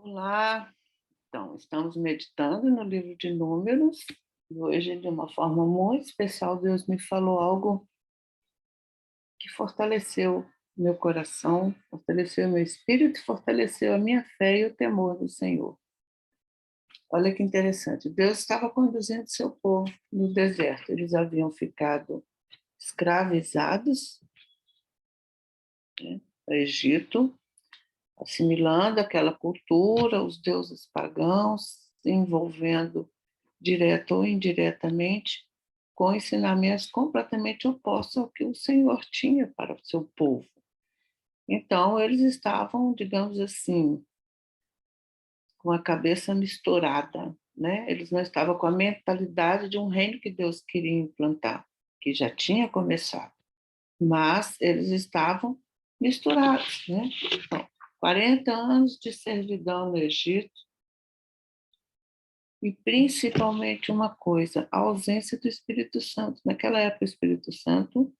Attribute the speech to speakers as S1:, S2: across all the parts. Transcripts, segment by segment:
S1: Olá, então, estamos meditando no livro de Números e hoje, de uma forma muito especial, Deus me falou algo que fortaleceu meu coração, fortaleceu meu espírito, fortaleceu a minha fé e o temor do Senhor. Olha que interessante, Deus estava conduzindo seu povo no deserto, eles haviam ficado escravizados, né, no Egito, assimilando aquela cultura, os deuses pagãos, se envolvendo direto ou indiretamente, com ensinamentos completamente opostos ao que o Senhor tinha para o seu povo. Então, eles estavam, digamos assim, com a cabeça misturada, né? Eles não estavam com a mentalidade de um reino que Deus queria implantar, que já tinha começado, mas eles estavam misturados, né? Então, 40 anos de servidão no Egito, e principalmente uma coisa, a ausência do Espírito Santo. Naquela época, o Espírito Santo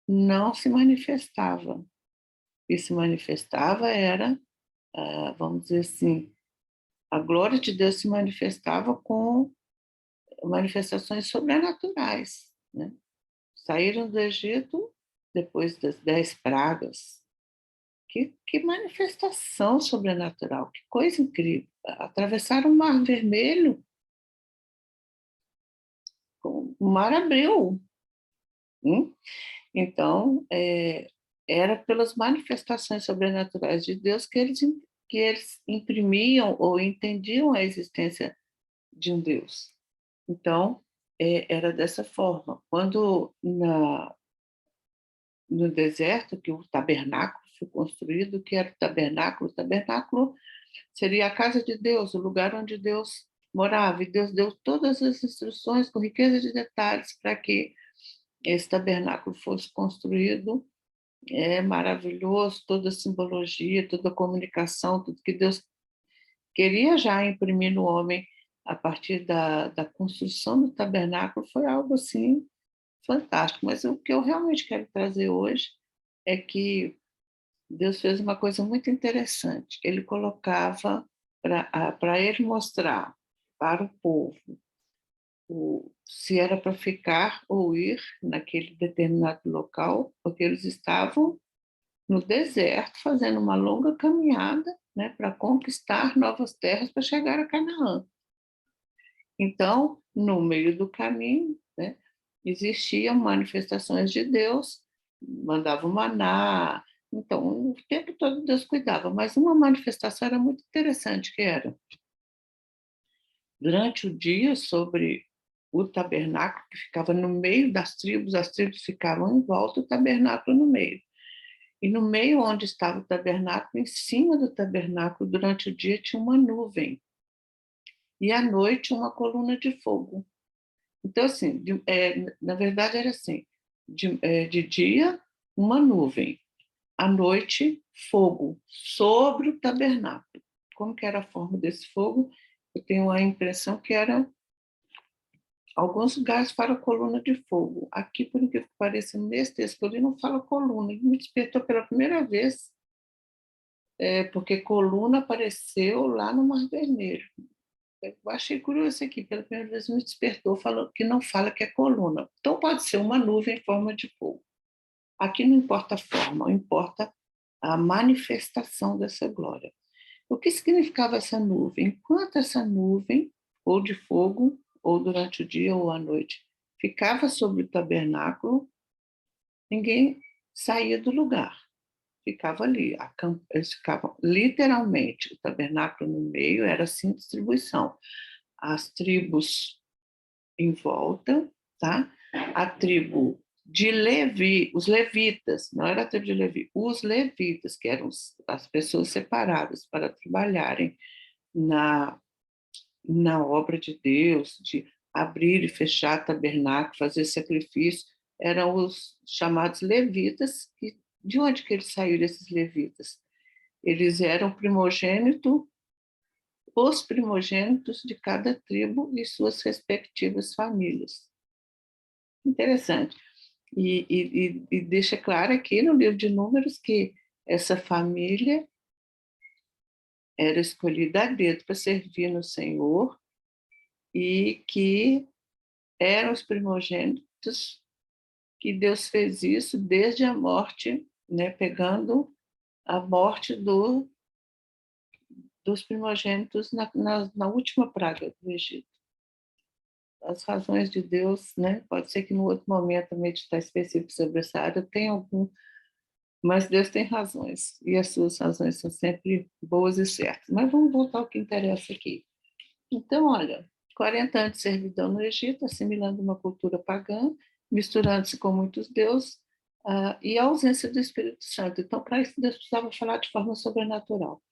S1: não se manifestava. O que se manifestava era, vamos dizer assim, a glória de Deus se manifestava com manifestações sobrenaturais, né? Saíram do Egito depois das 10 pragas. Que manifestação sobrenatural, que coisa incrível. Atravessaram o Mar Vermelho, o mar abriu. Hein? Então, era pelas manifestações sobrenaturais de Deus que eles imprimiam ou entendiam a existência de um Deus. Então, era dessa forma. Quando no deserto, que o tabernáculo foi construído, o que era o tabernáculo? O tabernáculo seria a casa de Deus, o lugar onde Deus morava, e Deus deu todas as instruções com riqueza de detalhes para que esse tabernáculo fosse construído. É maravilhoso, toda a simbologia, toda a comunicação, tudo que Deus queria já imprimir no homem a partir da construção do tabernáculo foi algo assim fantástico. Mas o que eu realmente quero trazer hoje é que Deus fez uma coisa muito interessante. Ele colocava para ele mostrar para o povo se era para ficar ou ir naquele determinado local, porque eles estavam no deserto, fazendo uma longa caminhada, né, para conquistar novas terras para chegar a Canaã. Então, no meio do caminho, né, existiam manifestações de Deus, mandava o maná. Então, o tempo todo Deus cuidava, mas uma manifestação era muito interessante, que era, durante o dia, sobre o tabernáculo, que ficava no meio das tribos, as tribos ficavam em volta, o tabernáculo no meio. E no meio onde estava o tabernáculo, em cima do tabernáculo, durante o dia, tinha uma nuvem. E à noite, uma coluna de fogo. Então, assim, na verdade era assim, de dia, uma nuvem. À noite, fogo sobre o tabernáculo. Como que era a forma desse fogo? Eu tenho a impressão que era alguns lugares para coluna de fogo. Aqui, por incrível que pareça, nesse texto, ele não fala coluna. Ele me despertou pela primeira vez, porque coluna apareceu lá no Mar Vermelho. Eu achei curioso isso aqui, pela primeira vez me despertou, falou que não fala que é coluna. Então pode ser uma nuvem em forma de fogo. Aqui não importa a forma, importa a manifestação dessa glória. O que significava essa nuvem? Enquanto essa nuvem, ou de fogo, ou durante o dia ou à noite, ficava sobre o tabernáculo, ninguém saía do lugar. Ficava ali. Eles ficavam literalmente, o tabernáculo no meio, era assim distribuição. As tribos em volta, tá? A tribo de Levi, os levitas, não era a tribo de Levi, os levitas, que eram as pessoas separadas para trabalharem na, na obra de Deus, de abrir e fechar tabernáculo, fazer sacrifício, eram os chamados levitas. De onde que eles saíram, esses levitas? Eles eram os primogênitos de cada tribo e suas respectivas famílias. Interessante. E deixa claro aqui no livro de Números que essa família era escolhida a dedo para servir no Senhor e que eram os primogênitos, que Deus fez isso desde a morte, né, pegando a morte dos primogênitos na última praga do Egito. As razões de Deus, né, pode ser que no outro momento meditar específico sobre essa área tenha algum, mas Deus tem razões, e as suas razões são sempre boas e certas. Mas vamos voltar ao que interessa aqui. Então, olha, 40 anos de servidão no Egito, assimilando uma cultura pagã, misturando-se com muitos deuses, e a ausência do Espírito Santo. Então, para isso, Deus precisava falar de forma sobrenatural.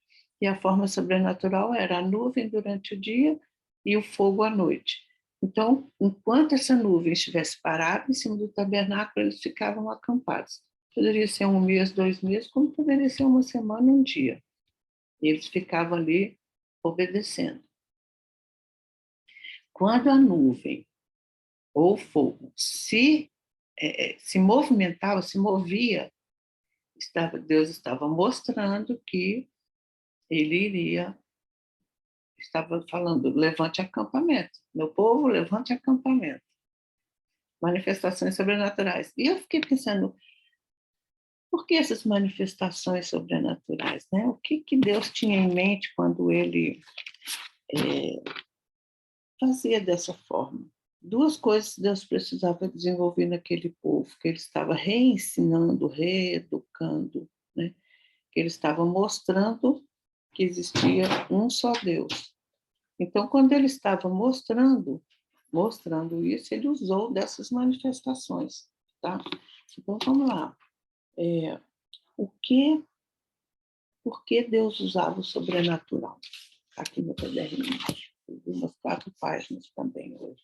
S1: E a forma sobrenatural era a nuvem durante o dia e o fogo à noite. Então, enquanto essa nuvem estivesse parada em cima do tabernáculo, eles ficavam acampados. Poderia ser um mês, 2 meses, como poderia ser uma semana, um dia. E eles ficavam ali obedecendo. Quando a nuvem ou o fogo se movimentava, se movia, Deus estava mostrando que ele iria, estava falando, levante acampamento. Meu povo, levante acampamento. Manifestações sobrenaturais. E eu fiquei pensando, por que essas manifestações sobrenaturais? Né? O que Deus tinha em mente quando ele fazia dessa forma? 2 coisas Deus precisava desenvolver naquele povo, que ele estava reensinando, reeducando, né? Que ele estava mostrando que existia um só Deus. Então, quando ele estava mostrando isso, ele usou dessas manifestações, tá? Então, vamos lá. Por que Deus usava o sobrenatural? Aqui no caderninho. Umas 4 páginas também hoje.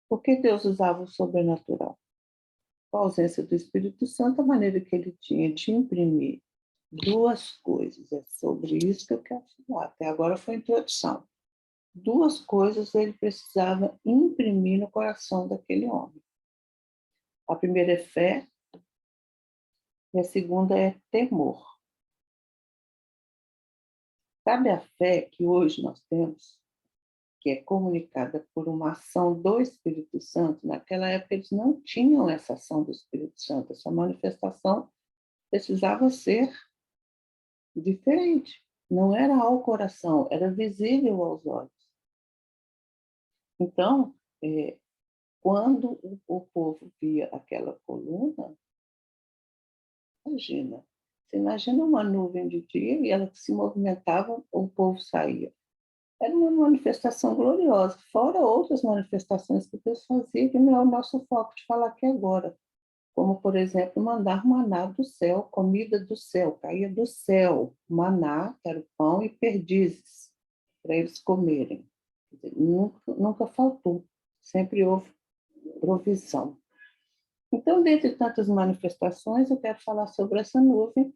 S1: Por que Deus usava o sobrenatural? Com a ausência do Espírito Santo, a maneira que ele tinha de imprimir 2 coisas. É sobre isso que eu quero falar. Até agora foi a introdução. 2 coisas ele precisava imprimir no coração daquele homem. A primeira é fé e a segunda é temor. Sabe a fé que hoje nós temos, que é comunicada por uma ação do Espírito Santo? Naquela época eles não tinham essa ação do Espírito Santo, essa manifestação precisava ser diferente. Não era ao coração, era visível aos olhos. Então, quando o povo via aquela coluna, você imagina uma nuvem de dia e ela se movimentava, o povo saía. Era uma manifestação gloriosa, fora outras manifestações que Deus fazia, que não é o nosso foco de falar aqui agora. Como, por exemplo, mandar maná do céu, comida do céu, caía do céu, maná, que era o pão, e perdizes, para eles comerem. Quer dizer, nunca faltou, sempre houve provisão. Então, dentre tantas manifestações, eu quero falar sobre essa nuvem.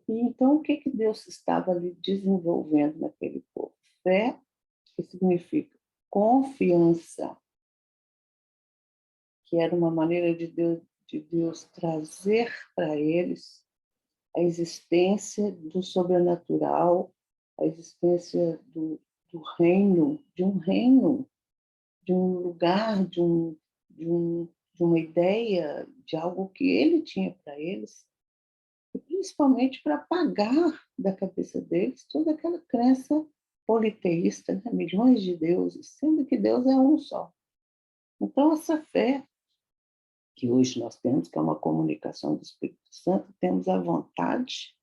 S1: E então, o que Deus estava ali desenvolvendo naquele povo? Fé, que significa confiança, que era uma maneira de Deus trazer para eles a existência do sobrenatural, a existência do reino, de um lugar, de uma ideia, de algo que ele tinha para eles, e principalmente para apagar da cabeça deles toda aquela crença politeísta, né? Milhões de deuses, sendo que Deus é um só. Então, essa fé que hoje nós temos, que é uma comunicação do Espírito Santo, temos a vontade,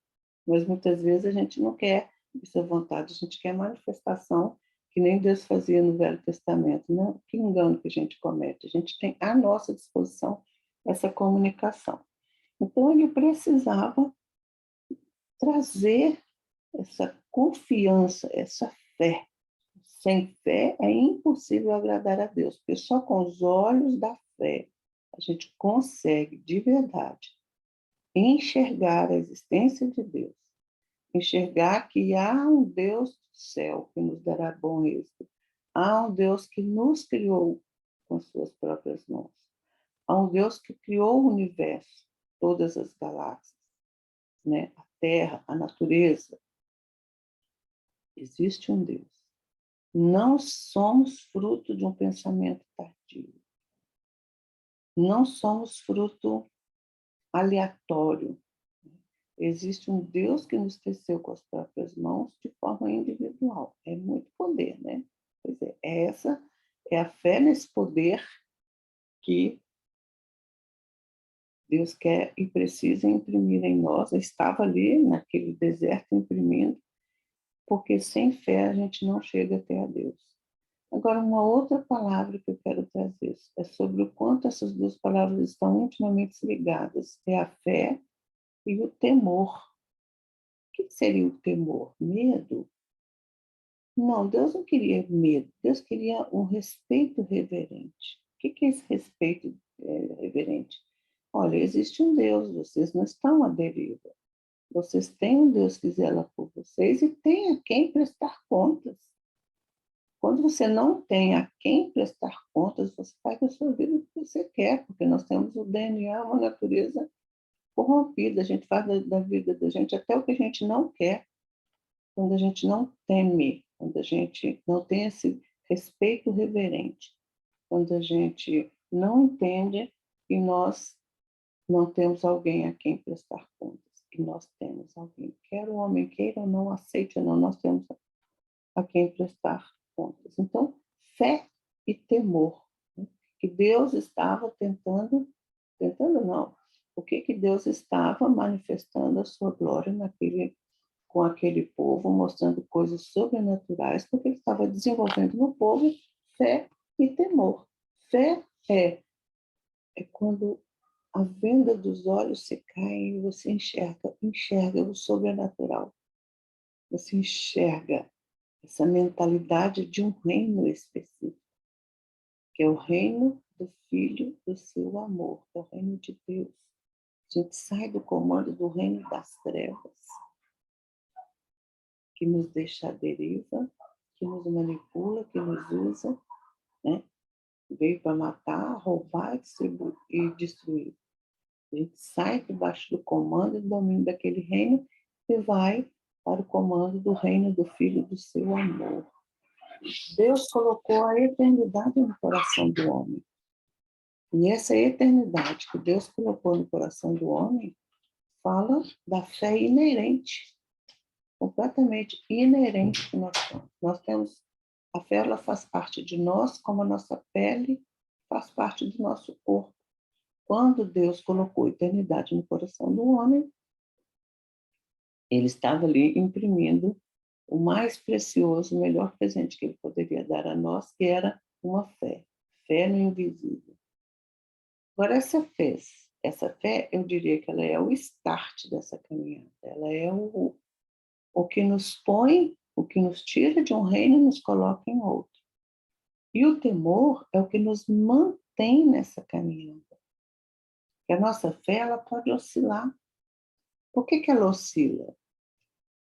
S1: mas muitas vezes a gente não quer essa vontade, a gente quer manifestação, que nem Deus fazia no Velho Testamento, né? Que engano que a gente comete. A gente tem à nossa disposição essa comunicação. Então, ele precisava trazer essa confiança, essa fé. Sem fé é impossível agradar a Deus, porque só com os olhos da fé a gente consegue, de verdade, enxergar a existência de Deus, enxergar que há um Deus do céu que nos dará bom êxito, há um Deus que nos criou com suas próprias mãos, há um Deus que criou o universo, todas as galáxias, né? A Terra, a natureza. Existe um Deus. Não somos fruto de um pensamento tardio. Não somos fruto aleatório. Existe um Deus que nos teceu com as próprias mãos de forma individual. É muito poder, né? Pois é, essa é a fé nesse poder que Deus quer e precisa imprimir em nós. Eu estava ali naquele deserto imprimindo, porque sem fé a gente não chega até a Deus. Agora, uma outra palavra que eu quero trazer é sobre o quanto essas duas palavras estão intimamente ligadas. É a fé e o temor. O que seria o temor? Medo? Não, Deus não queria medo. Deus queria um respeito reverente. O que é esse respeito reverente? Olha, existe um Deus, vocês não estão à deriva. Vocês têm um Deus que zela por vocês e tem a quem prestar contas. Quando você não tem a quem prestar contas, você faz a sua vida o que você quer, porque nós temos o DNA, uma natureza corrompida. A gente faz da vida da gente até o que a gente não quer, quando a gente não teme, quando a gente não tem esse respeito reverente, quando a gente não entende que nós não temos alguém a quem prestar contas, que nós temos alguém, quer o homem queira ou não, aceite ou não, nós temos a quem prestar contas. Então, fé e temor, né? Que Deus estava tentando não, o que Deus estava manifestando a sua glória com aquele povo, mostrando coisas sobrenaturais, porque ele estava desenvolvendo no povo fé e temor. Fé é quando a venda dos olhos se cai e você enxerga o sobrenatural. Você enxerga essa mentalidade de um reino específico, que é o reino do Filho do seu amor, que é o reino de Deus. A gente sai do comando do reino das trevas, que nos deixa à deriva, que nos manipula, que nos usa, né? Veio para matar, roubar e destruir. A gente sai debaixo do comando e do domínio daquele reino e vai para o comando do reino do Filho do seu amor. Deus colocou a eternidade no coração do homem. E essa eternidade que Deus colocou no coração do homem fala da fé inerente, completamente inerente que nós temos. Nós temos a fé, ela faz parte de nós, como a nossa pele faz parte do nosso corpo. Quando Deus colocou a eternidade no coração do homem, ele estava ali imprimindo o mais precioso, o melhor presente que ele poderia dar a nós, que era uma fé. Fé no invisível. Agora, essa fé, eu diria que ela é o start dessa caminhada. Ela é o que nos põe, o que nos tira de um reino e nos coloca em outro. E o temor é o que nos mantém nessa caminhada. Porque a nossa fé, ela pode oscilar. Por que ela oscila?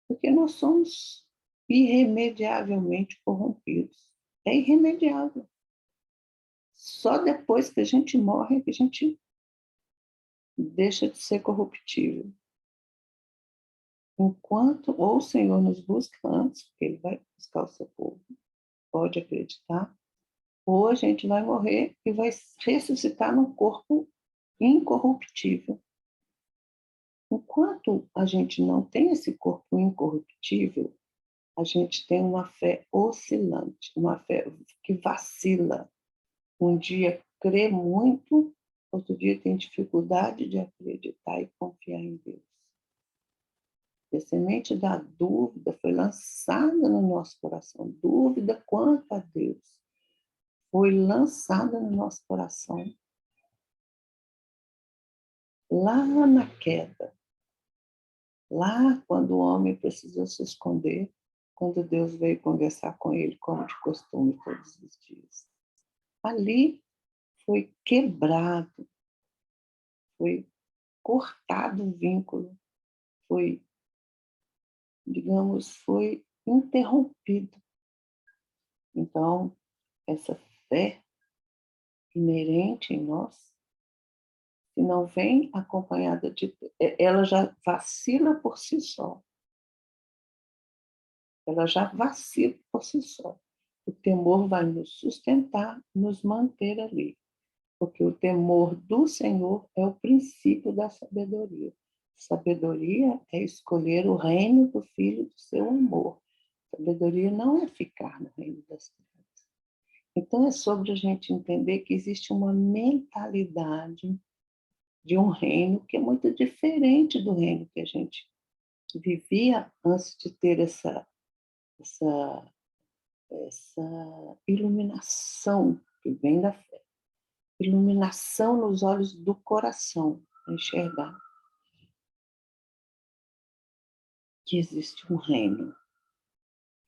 S1: Porque nós somos irremediavelmente corrompidos. É irremediável. Só depois que a gente morre é que a gente deixa de ser corruptível. Enquanto ou o Senhor nos busca antes, porque Ele vai buscar o seu povo, pode acreditar, ou a gente vai morrer e vai ressuscitar num corpo incorruptível. Enquanto a gente não tem esse corpo incorruptível, a gente tem uma fé oscilante, uma fé que vacila. Um dia crê muito, outro dia tem dificuldade de acreditar e confiar em Deus. A semente da dúvida foi lançada no nosso coração. Dúvida quanto a Deus foi lançada no nosso coração. Lá na queda. Lá quando o homem precisou se esconder, quando Deus veio conversar com ele, como de costume, todos os dias. Ali foi quebrado, foi cortado o vínculo, foi, digamos, foi interrompido. Então, essa fé inerente em nós, se não vem acompanhada ela já vacila por si só. ela já vacila por si só. O temor vai nos sustentar, nos manter ali. Porque o temor do Senhor é o princípio da sabedoria. Sabedoria é escolher o reino do Filho do seu amor. Sabedoria não é ficar no reino das trevas. Então é sobre a gente entender que existe uma mentalidade de um reino que é muito diferente do reino que a gente vivia antes de ter essa, essa iluminação que vem da fé. Iluminação nos olhos do coração, para enxergar que existe um reino,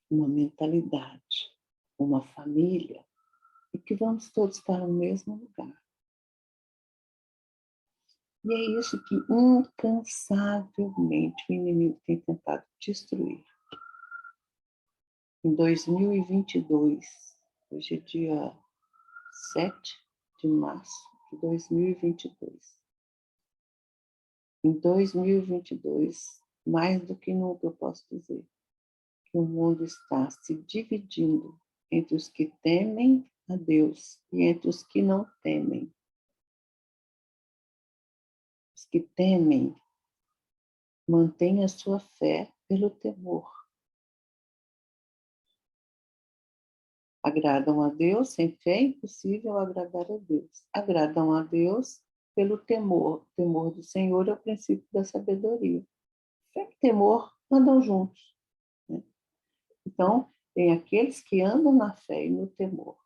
S1: uma mentalidade, uma família, e que vamos todos estar no mesmo lugar. E é isso que incansavelmente o inimigo tem tentado destruir. Em 2022, hoje é dia 7 de março de 2022. Em 2022, mais do que nunca eu posso dizer que o mundo está se dividindo entre os que temem a Deus e entre os que não temem. Os que temem mantêm a sua fé pelo temor. Agradam a Deus, sem fé é impossível agradar a Deus. Agradam a Deus pelo temor. O temor do Senhor é o princípio da sabedoria. Fé e temor andam juntos, né? Então, tem aqueles que andam na fé e no temor.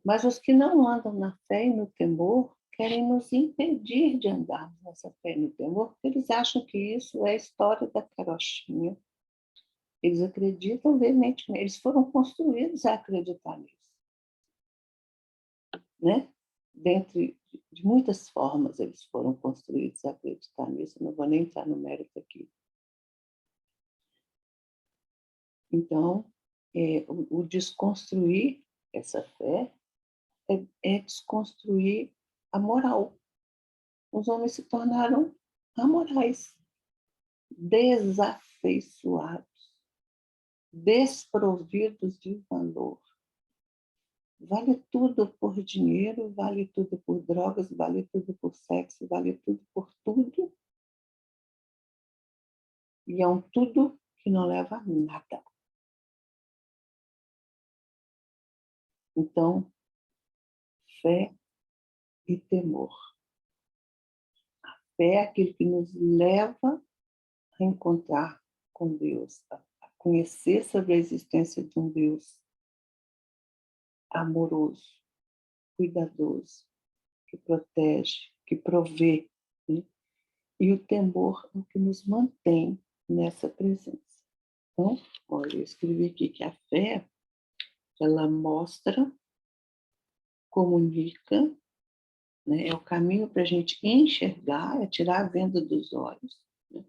S1: Mas os que não andam na fé e no temor querem nos impedir de andarmos nessa fé e no temor, porque eles acham que isso é a história da carochinha. Eles acreditam veementemente, eles foram construídos a acreditar nisso, né? Dentre de muitas formas eles foram construídos a acreditar nisso, não vou nem entrar no mérito aqui. Então, o desconstruir essa fé é desconstruir a moral. Os homens se tornaram amorais, desafeiçoados, desprovidos de valor. Vale tudo por dinheiro, vale tudo por drogas, vale tudo por sexo, vale tudo por tudo. E é um tudo que não leva a nada. Então, fé e temor. A fé é aquilo que nos leva a encontrar com Deus, a conhecer sobre a existência de um Deus amoroso, cuidadoso, que protege, que provê, né? E o temor é o que nos mantém nessa presença. Então, olha, eu escrevi aqui que a fé, ela mostra, comunica, né? É o caminho para a gente enxergar, é tirar a venda dos olhos, né?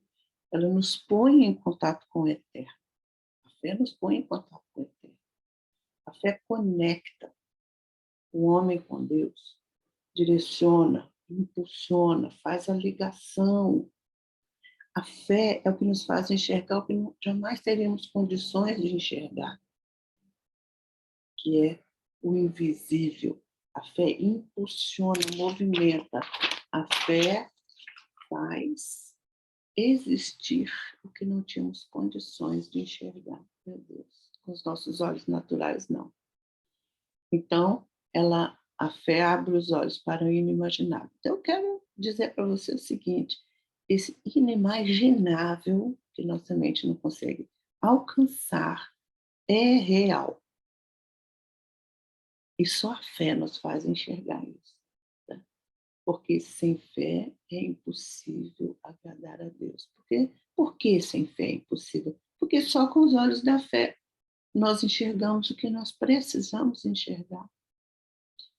S1: Ela nos põe em contato com o eterno. A fé nos põe em contato com o eterno. A fé conecta o homem com Deus, direciona, impulsiona, faz a ligação. A fé é o que nos faz enxergar o que jamais teríamos condições de enxergar, que é o invisível. A fé impulsiona, movimenta. A fé faz existir o que não tínhamos condições de enxergar. Meu Deus, com os nossos olhos naturais, não. Então, a fé abre os olhos para o inimaginável. Então, eu quero dizer para você o seguinte: esse inimaginável que nossa mente não consegue alcançar é real. E só a fé nos faz enxergar isso. Tá? Porque sem fé é impossível agradar a Deus. Por que sem fé é impossível? Porque só com os olhos da fé nós enxergamos o que nós precisamos enxergar.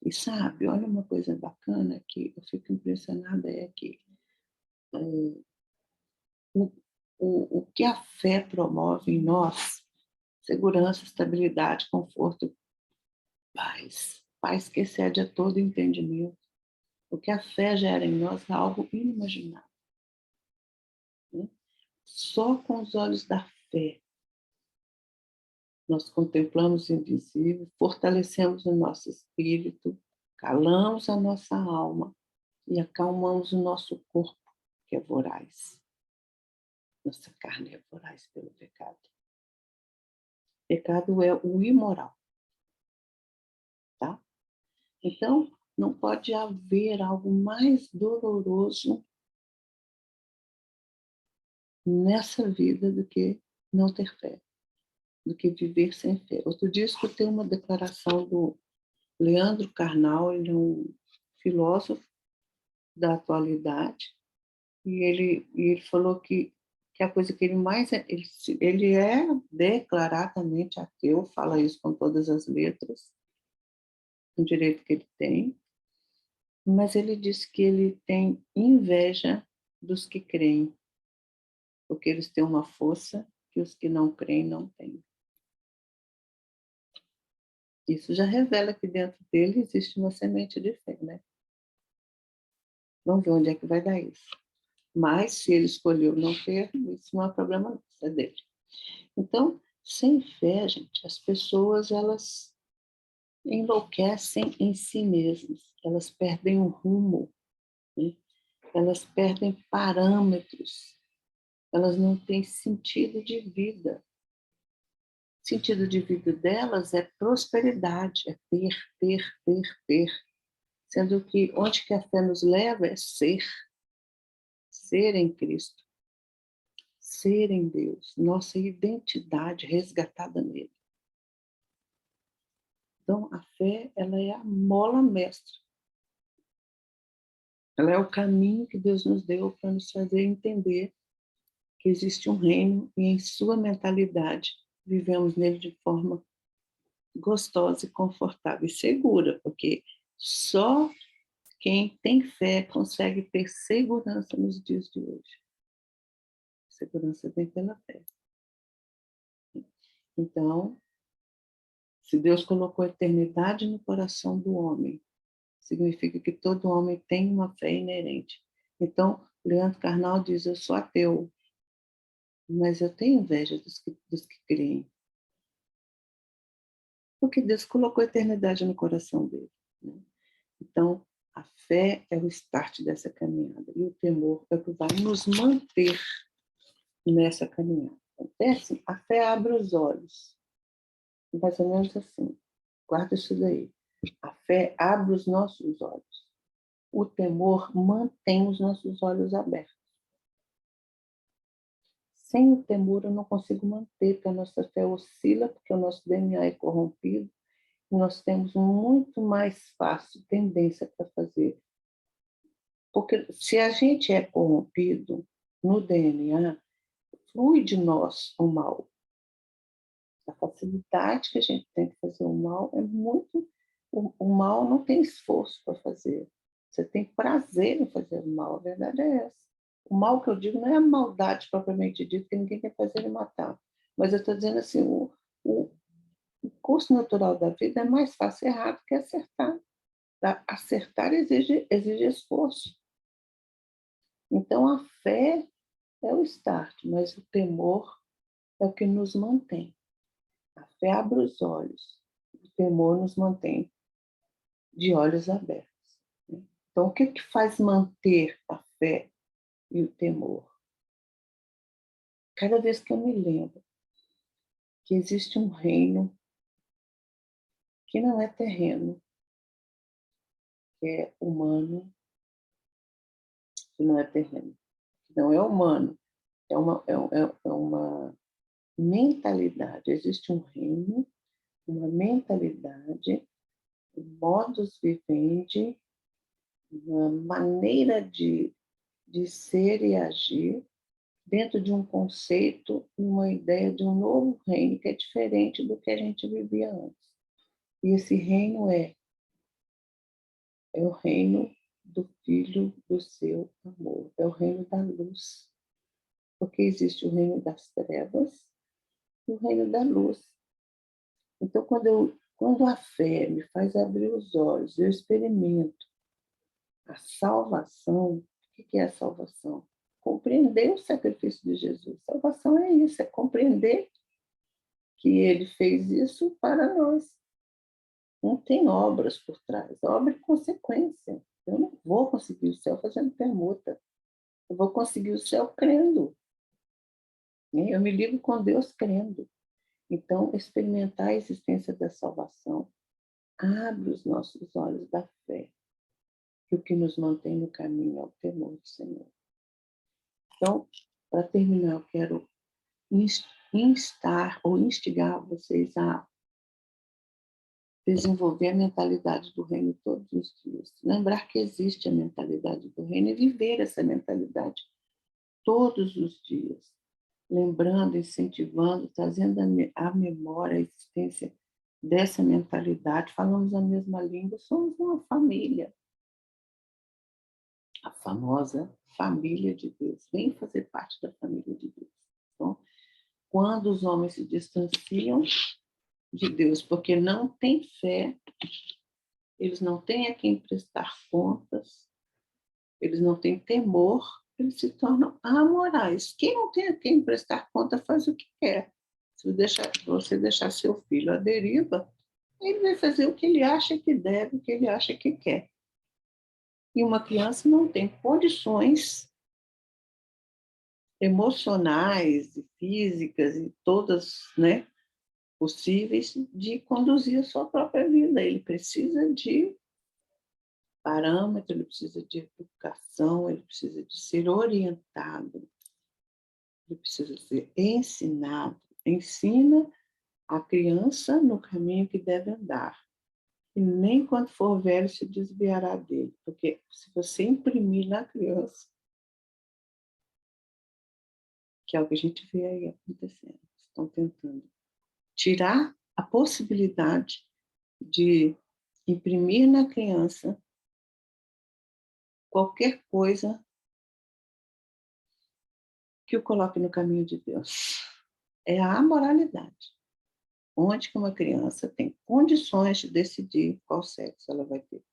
S1: E sabe, olha uma coisa bacana que eu fico impressionada é que o, o que a fé promove em nós, segurança, estabilidade, conforto, paz, paz que excede a todo entendimento. O que a fé gera em nós é algo inimaginável, né? Só com os olhos da fé nós contemplamos o invisível, fortalecemos o nosso espírito, calamos a nossa alma e acalmamos o nosso corpo, que é voraz. Nossa carne é voraz pelo pecado. Pecado é o imoral, tá? Então, não pode haver algo mais doloroso nessa vida do que não ter fé, do que viver sem fé. Outro dia escutei uma declaração do Leandro Carnal, ele é um filósofo da atualidade, e ele falou que a coisa que ele mais... Ele é declaradamente ateu, fala isso com todas as letras, com o direito que ele tem, mas ele disse que ele tem inveja dos que creem, porque eles têm uma força que os que não creem não têm. Isso já revela que dentro dele existe uma semente de fé, né? Vamos ver onde é que vai dar isso. Mas, se ele escolheu não ter, isso não é problema nosso, é dele. Então, sem fé, gente, as pessoas, elas enlouquecem em si mesmas, elas perdem o rumo, né? Elas perdem parâmetros, elas não têm sentido de vida. O sentido de vida delas é prosperidade, é ter, ter, ter, ter. Sendo que onde que a fé nos leva é ser em Cristo, ser em Deus, nossa identidade resgatada nele. Então, a fé, ela é a mola mestra. Ela é o caminho que Deus nos deu para nos fazer entender que existe um reino e em sua mentalidade vivemos nele de forma gostosa e confortável e segura, porque só quem tem fé consegue ter segurança nos dias de hoje. Segurança vem pela fé. Então, se Deus colocou a eternidade no coração do homem, significa que todo homem tem uma fé inerente. Então, Leandro Carnal diz, eu sou ateu, mas eu tenho inveja dos que creem. Porque Deus colocou a eternidade no coração dele, né? Então, a fé é o start dessa caminhada. E o temor é o que vai nos manter nessa caminhada. Até assim, a fé abre os olhos. Mais ou menos assim. Guarda isso daí. A fé abre os nossos olhos. O temor mantém os nossos olhos abertos. Sem o temor eu não consigo manter, porque a nossa fé oscila, porque o nosso DNA é corrompido, e nós temos muito mais fácil tendência para fazer. Porque se a gente é corrompido no DNA, flui de nós o mal. A facilidade que a gente tem de fazer o mal é muito... O mal não tem esforço para fazer. Você tem prazer em fazer o mal, a verdade é essa. O mal que eu digo não é a maldade propriamente dita, que ninguém quer fazer e matar. Mas eu estou dizendo assim, o curso natural da vida é mais fácil errar do que acertar. Acertar exige esforço. Então, a fé é o start, mas o temor é o que nos mantém. A fé abre os olhos, o temor nos mantém de olhos abertos, né? Então, o que faz manter a fé e o temor? Cada vez que eu me lembro que existe um reino que não é terreno, que é humano, que não é terreno, que não é humano, é uma mentalidade. Existe um reino, uma mentalidade, um modus vivendi, uma maneira de ser e agir dentro de um conceito, uma ideia de um novo reino que é diferente do que a gente vivia antes. E esse reino é o reino do Filho do seu amor, é o reino da luz. Porque existe o reino das trevas e o reino da luz. Então, quando a fé me faz abrir os olhos, eu experimento a salvação. O que é a salvação? Compreender o sacrifício de Jesus. Salvação é isso, é compreender que ele fez isso para nós. Não tem obras por trás, obra é consequência. Eu não vou conseguir o céu fazendo permuta. Eu vou conseguir o céu crendo. Eu me ligo com Deus crendo. Então, experimentar a existência da salvação abre os nossos olhos da fé, que o que nos mantém no caminho é o temor do Senhor. Então, para terminar, eu quero instar ou instigar vocês a desenvolver a mentalidade do reino todos os dias. Lembrar que existe a mentalidade do reino e viver essa mentalidade todos os dias. Lembrando, incentivando, trazendo à memória a existência dessa mentalidade. Falamos a mesma língua, somos uma família. A famosa família de Deus. Vem fazer parte da família de Deus. Então, quando os homens se distanciam de Deus porque não têm fé, eles não têm a quem prestar contas, eles não têm temor, eles se tornam amorais. Quem não tem a quem prestar conta faz o que quer. Se você deixar seu filho à deriva, ele vai fazer o que ele acha que deve, o que ele acha que quer. E uma criança não tem condições emocionais e físicas e todas, né, possíveis de conduzir a sua própria vida. Ele precisa de parâmetro, ele precisa de educação, ele precisa de ser orientado, ele precisa ser ensinado. Ensina a criança no caminho que deve andar. E nem quando for velho se desviará dele. Porque se você imprimir na criança, que é o que a gente vê aí acontecendo, estão tentando tirar a possibilidade de imprimir na criança qualquer coisa que o coloque no caminho de Deus. É a amoralidade. Onde que uma criança tem condições de decidir qual sexo ela vai ter.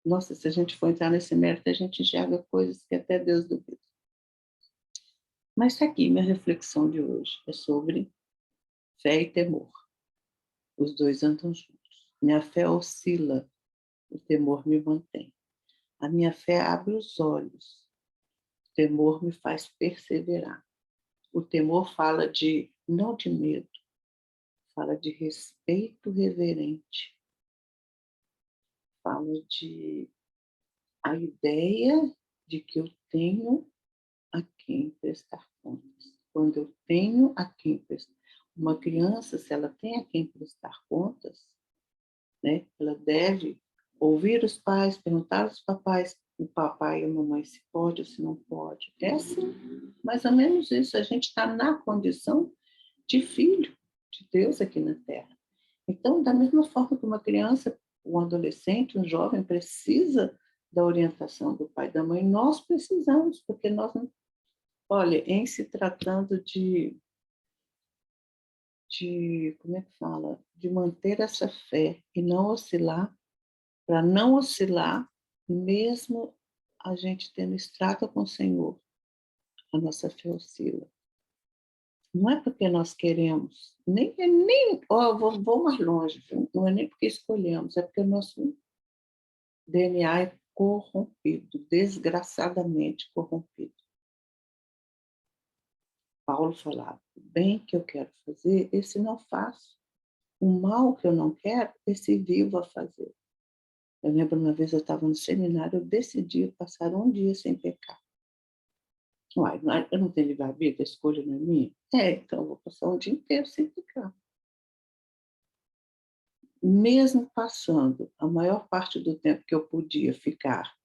S1: Nossa, se a gente for entrar nesse mérito, a gente enxerga coisas que até Deus duvida. Mas está aqui, minha reflexão de hoje é sobre fé e temor. Os dois andam juntos. Minha fé oscila, o temor me mantém. A minha fé abre os olhos, o temor me faz perseverar. O temor fala não de medo, fala de respeito reverente, fala de a ideia de que eu tenho a quem prestar contas. Quando eu tenho a quem prestar. Uma criança, se ela tem a quem prestar contas, né, ela deve ouvir os pais, perguntar aos papais, o papai e a mamãe se pode ou se não pode. É assim, mais ou menos isso. A gente está na condição de filho de Deus aqui na Terra. Então, da mesma forma que uma criança, um adolescente, um jovem precisa da orientação do pai e da mãe, nós precisamos, porque nós não... Olha, em se tratando como é que fala? De manter essa fé e não oscilar, para não oscilar, mesmo a gente tendo estrada com o Senhor, a nossa fé oscila. Não é porque nós queremos, vou mais longe, não é nem porque escolhemos, é porque o nosso DNA é corrompido, desgraçadamente corrompido. Paulo falava, o bem que eu quero fazer, esse não faço. O mal que eu não quero, esse vivo a fazer. Eu lembro uma vez eu estava no seminário, eu decidi passar um dia sem pecar. Uai, eu não tenho livre-arbítrio, a escolha não é minha? Então eu vou passar um dia inteiro sem pecar. Mesmo passando a maior parte do tempo que eu podia ficar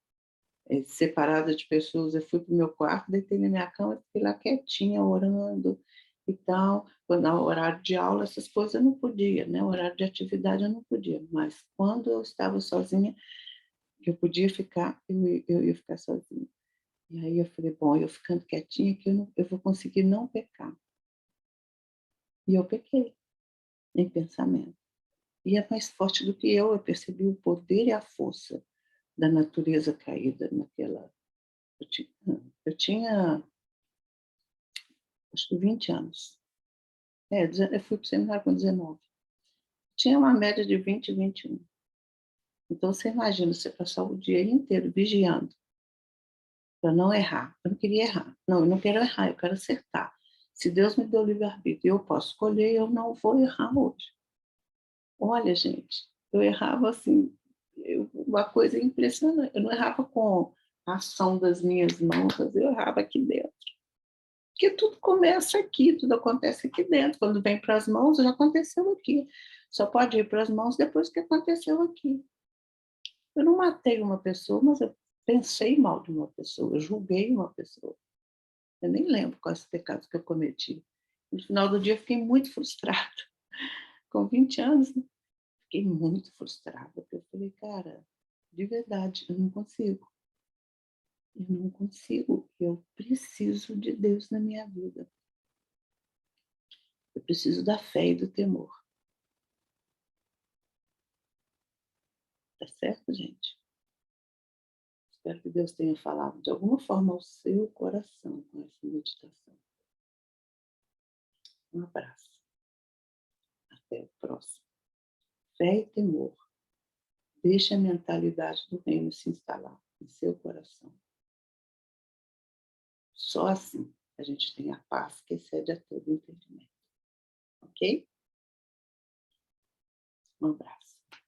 S1: separada de pessoas, eu fui para o meu quarto, deitei na minha cama e fiquei lá quietinha, orando e tal. Quando no horário de aula, essas coisas eu não podia, né? O horário de atividade eu não podia, mas quando eu estava sozinha, eu podia ficar, eu ia ficar sozinha. E aí eu falei, bom, eu ficando quietinha, que eu vou conseguir não pecar. E eu pequei, em pensamento. E é mais forte do que eu percebi o poder e a força da natureza caída naquela... Eu tinha acho que 20 anos. Eu fui para o seminário com 19. Tinha uma média de 20, 21. Então, você imagina, você passar o dia inteiro vigiando para não errar. Eu não queria errar. Não, eu não quero errar, eu quero acertar. Se Deus me deu livre-arbítrio, eu posso escolher, eu não vou errar hoje. Olha, gente, eu errava assim, uma coisa impressionante. Eu não errava com a ação das minhas mãos, eu errava aqui dentro. Porque tudo começa aqui, tudo acontece aqui dentro. Quando vem para as mãos, já aconteceu aqui. Só pode ir para as mãos depois que aconteceu aqui. Eu não matei uma pessoa, mas eu pensei mal de uma pessoa, eu julguei uma pessoa. Eu nem lembro quais pecados que eu cometi. No final do dia, eu fiquei muito frustrada. Com 20 anos, né? Fiquei muito frustrada, porque eu falei, cara, de verdade, eu não consigo. Eu não consigo. Eu preciso de Deus na minha vida. Eu preciso da fé e do temor. Tá certo, gente? Espero que Deus tenha falado de alguma forma ao seu coração com essa meditação. Um abraço. Até o próximo. Fé e temor. Deixe a mentalidade do reino se instalar em seu coração. Só assim a gente tem a paz que excede a todo entendimento. Ok? Um abraço.